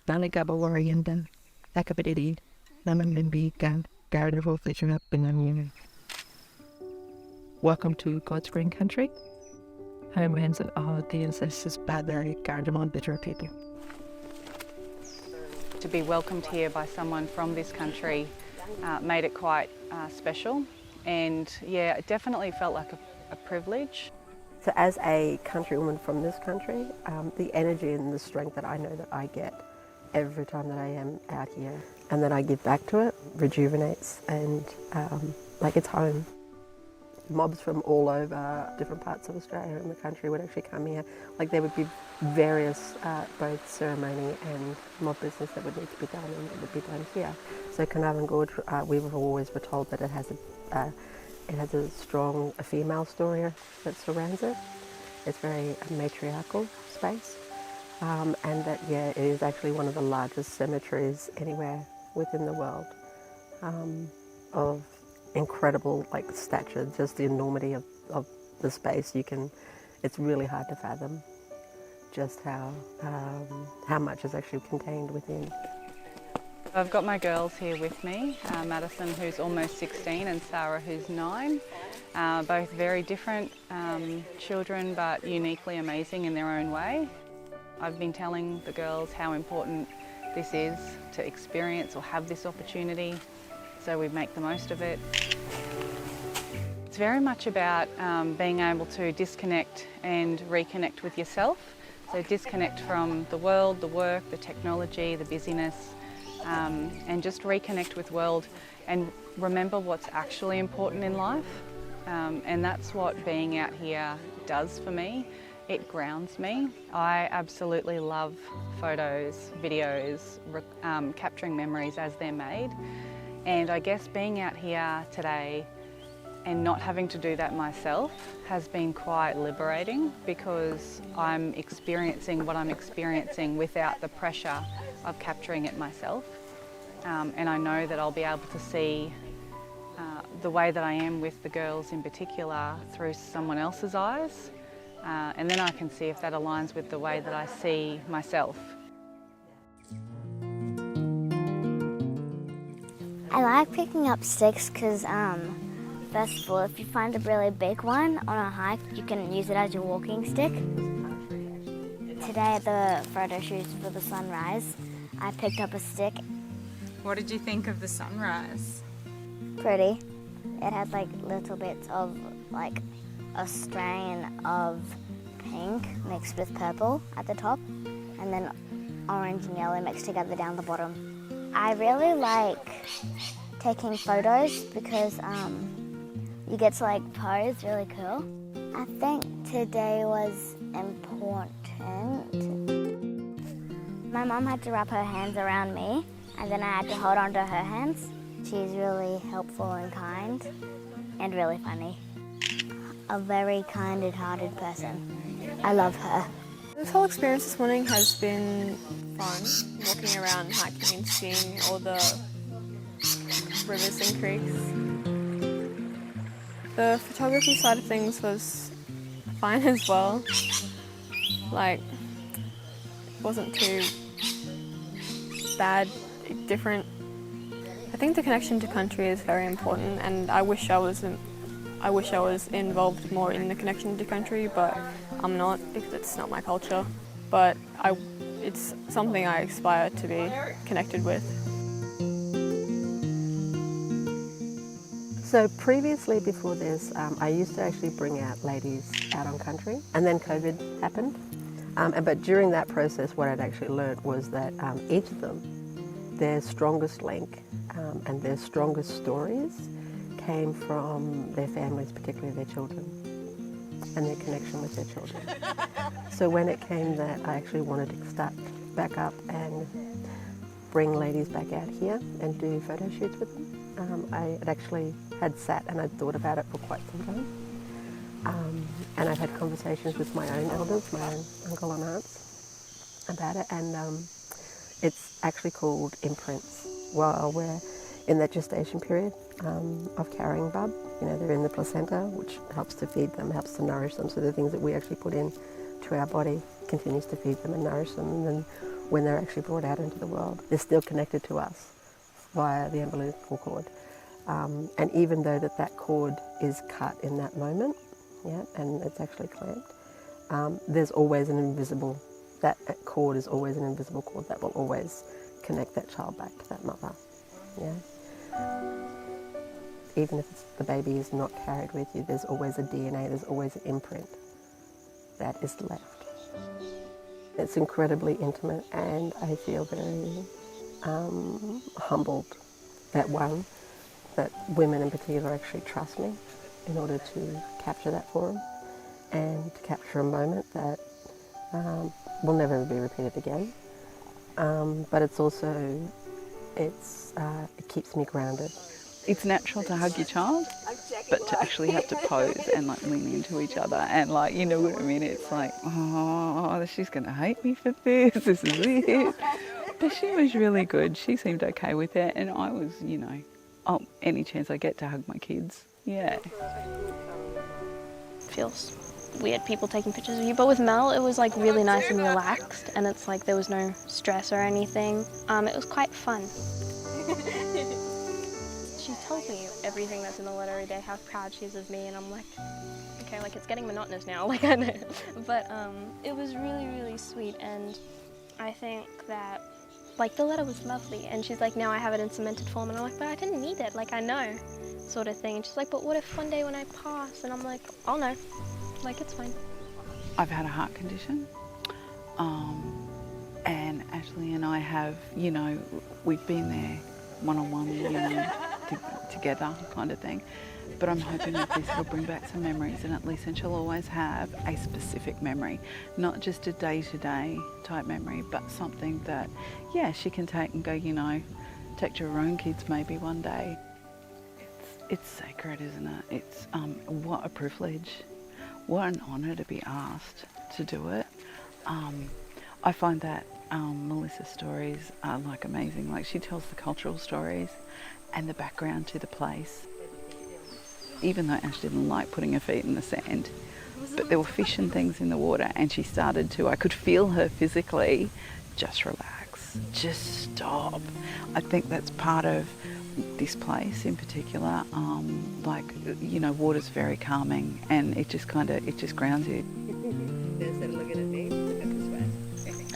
Garingbal Ghungulu. Welcome to God's green country, homelands of the ancestors by the Carnarvon people. To be welcomed here by someone from this country made it quite special, and yeah, it definitely felt like a privilege. So as a countrywoman from this country, the energy and the strength that I know that I get every time that I am out here and that I give back to it rejuvenates, and like it's home. Mobs from all over different parts of Australia and the country would actually come here. Like there would be various both ceremony and mob business that would need to be done, and it would be done here. So Carnarvon Gorge, we were always told that it has a strong female story that surrounds it. It's very matriarchal space, and that it is actually one of the largest cemeteries anywhere within the world, of incredible stature, just the enormity of the space. It's really hard to fathom just how much is actually contained within. I've got my girls here with me, Madison, who's almost 16, and Sarah, who's 9. Both very different children, but uniquely amazing in their own way. I've been telling the girls how important this is to experience or have this opportunity, so we make the most of it. It's very much about being able to disconnect and reconnect with yourself. So disconnect from the world, the work, the technology, the busyness, and just reconnect with world and remember what's actually important in life. And that's what being out here does for me. It grounds me. I absolutely love photos, videos, capturing memories as they're made. And I guess being out here today and not having to do that myself has been quite liberating, because I'm experiencing what I'm experiencing without the pressure of capturing it myself. And I know that I'll be able to see the way that I am with the girls in particular through someone else's eyes, and then I can see if that aligns with the way that I see myself. I like picking up sticks because, first of all, if you find a really big one on a hike, you can use it as your walking stick. Today at the photo shoot for the sunrise, I picked up a stick. What did you think of the sunrise? Pretty. It had little bits of a strain of pink mixed with purple at the top, and then orange and yellow mixed together down the bottom. I really like taking photos because you get to pose really cool. I think today was important. My mum had to wrap her hands around me, and then I had to hold on to her hands. She's really helpful and kind and really funny. A very kind-hearted person. I love her. This whole experience this morning has been fun, walking around, hiking and seeing all the rivers and creeks. The photography side of things was fine as well. It wasn't too bad, different. I think the connection to country is very important, and I wish I was involved more in the connection to country, but I'm not, because it's not my culture. But it's something I aspire to be connected with. So previously, before this, I used to actually bring out ladies out on country, and then COVID happened. But during that process, what I'd actually learned was that each of them, their strongest link and their strongest stories came from their families, particularly their children, and their connection with their children. So when it came that I actually wanted to start back up and bring ladies back out here and do photo shoots with them, I had sat and I'd thought about it for quite some time. And I've had conversations with my own elders, my own uncle and aunts about it, and it's actually called Imprints. While we're in that gestation period of carrying bub, they're in the placenta, which helps to feed them, helps to nourish them, so the things that we actually put in to our body continues to feed them and nourish them, and then when they're actually brought out into the world, they're still connected to us via the umbilical cord. And even though that cord is cut in that moment, yeah, and it's actually clamped, there's always that cord is always an invisible cord that will always connect that child back to that mother, yeah. Even if the baby is not carried with you, there's always a DNA, there's always an imprint that is left. It's incredibly intimate, and I feel very humbled that women in particular actually trust me in order to capture that for them and to capture a moment that will never be repeated again. But it's also, it keeps me grounded. It's natural to hug your child, but to actually have to pose and like lean into each other and like, you know what I mean? It's like, oh, she's going to hate me for this. This is it. But she was really good. She seemed okay with it, and I was, you know, any chance I get to hug my kids, yeah. Feels weird people taking pictures of you, but with Mel it was like really nice and relaxed, and it's like there was no stress or anything. It was quite fun. She tells me everything that's in the letter every day, how proud she is of me, and I'm like, okay, like it's getting monotonous now, like I know. But it was really, really sweet, and I think that like the letter was lovely, and she's like, now I have it in cemented form, and I'm like, but I didn't need it, like I know, sort of thing. And she's like, but what if one day when I pass? And I'm like, I'll know, like it's fine. I've had a heart condition, and Ashley and I have, you know, we've been there one-on-one, you know, together kind of thing. But I'm hoping that this will bring back some memories, and at least then she'll always have a specific memory, not just a day-to-day type memory, but something that, yeah, she can take and go, you know, take to her own kids maybe one day. It's sacred, isn't it? It's, what a privilege. What an honour to be asked to do it. I find that Melissa's stories are like amazing. Like she tells the cultural stories and the background to the place. Even though Ash didn't like putting her feet in the sand, but there were fish and things in the water, and she started to, I could feel her physically, just relax, just stop. I think that's part of this place in particular. Like, you know, water's very calming, and it just grounds you.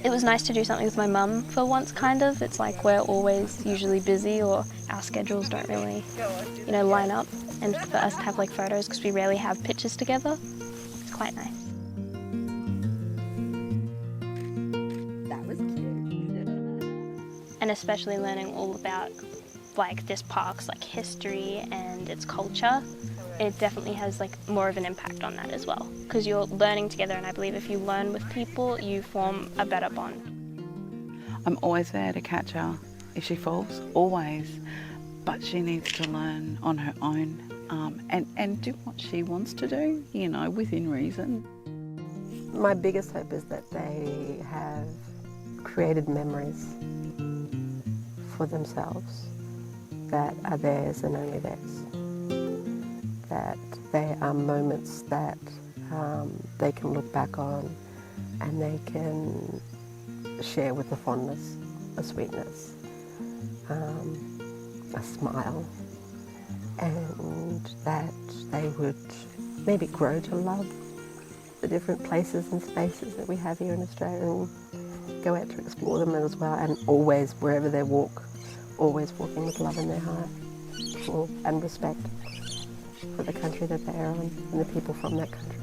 It was nice to do something with my mum for once, kind of. It's like we're always usually busy, or our schedules don't really, you know, line up. And for us to have like photos, because we rarely have pictures together, it's quite nice. That was cute. And especially learning all about like this park's like history and its culture, it definitely has like more of an impact on that as well, because you're learning together, and I believe if you learn with people, you form a better bond. I'm always there to catch her if she falls, always, but she needs to learn on her own, and do what she wants to do, you know, within reason. My biggest hope is that they have created memories for themselves that are theirs and only theirs. That they are moments that they can look back on and they can share with a fondness, a sweetness, a smile, and that they would maybe grow to love the different places and spaces that we have here in Australia, and go out to explore them as well, and always, wherever they walk, always walking with love in their heart and respect for the country that they are on and the people from that country.